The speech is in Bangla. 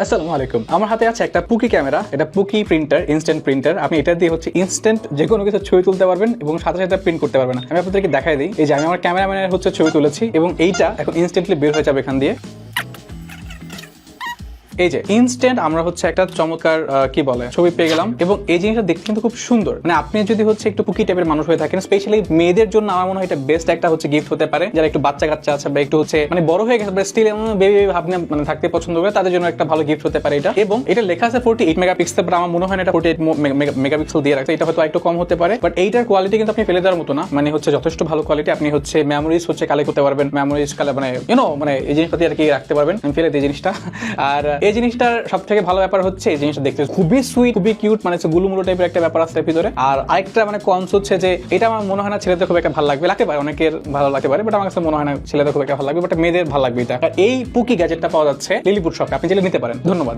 আসসালামু আলাইকুম। আমার হাতে আছে একটা পুকি ক্যামেরা, এটা পুকি প্রিন্টার, ইনস্ট্যান্ট প্রিন্টার। আপনি এটা দিয়ে ইনস্ট্যান্ট যে কোনো কিছু ছবি তুলতে পারবেন এবং সাথে সাথে প্রিন্ট করতে পারবেন। আমি আপনাদেরকে দেখাই দিই। এই যে আমি আমার ক্যামেরাম্যানের ছবি তুলেছি এবং এইটা এখন ইনস্ট্যান্টলি বের হয়ে যাবে এখান দিয়ে। এই যে ইনস্ট্যান্ট আমরা একটা চমৎকার কি বলে ছবি পেয়ে গেলাম এবং এই জিনিসটা দেখতে কিন্তু খুব সুন্দর। মানে আপনি যদি একটু পুকি টাইপের মানুষ হয়ে থাকেন, স্পেশালি মেয়েদের জন্য আমার মনে হয় এটা বেস্ট একটা গিফট হতে পারে। যারা একটু বাচ্চা কাচ্চা আছে বা একটু মানে বড় হয়ে গেছে স্টিল বেবি ভাবনা থাকতে পছন্দ করে, তাদের জন্য একটা ভালো গিফট হতে পারে এটা। এবং এটা লেখা আছে 48 মেগাপিক্সেল, বাট আমার মনে হয় না এটা 48 মেগাপিক্সেল দিয়ে রাখছে। এটা হয়তো একটু কম হতে পারে, বাট এইটার কোয়ালিটি কিন্তু আপনি ফেলে দেওয়ার মতো না। মানে যথেষ্ট ভালো কোয়ালিটি। আপনি মেমোরিজ কালেক্ট করতে পারবেন, মেমোরিজ মানে এই জিনিসটা দিয়ে আর কি রাখতে পারবেন। আমি ফেলে দিই জিনিসটা। আর এই জিনিসটার সবথেকে ভালো ব্যাপার হচ্ছে এই জিনিসটা দেখতে খুবই সুইট, খুবই কিউট, মানে গুলুমুলু টাইপের একটা ব্যাপার আছে ভিতরে। আর আরেকটা কনস হচ্ছে যে এটা আমার মনে হয় না ছেলেদের খুব একটা ভালো লাগতে পারে, অনেকের ভালো লাগতে পারে, বাট আমার কাছে মনে হয় না ছেলেদের খুব একটা ভালো লাগবে, বাট মেয়েদের ভালো লাগবে এটা। এই পুকি গ্যাজেটটা পাওয়া যাচ্ছে লিলিপুর শপে, আপনি চাইলে নিতে পারেন। ধন্যবাদ।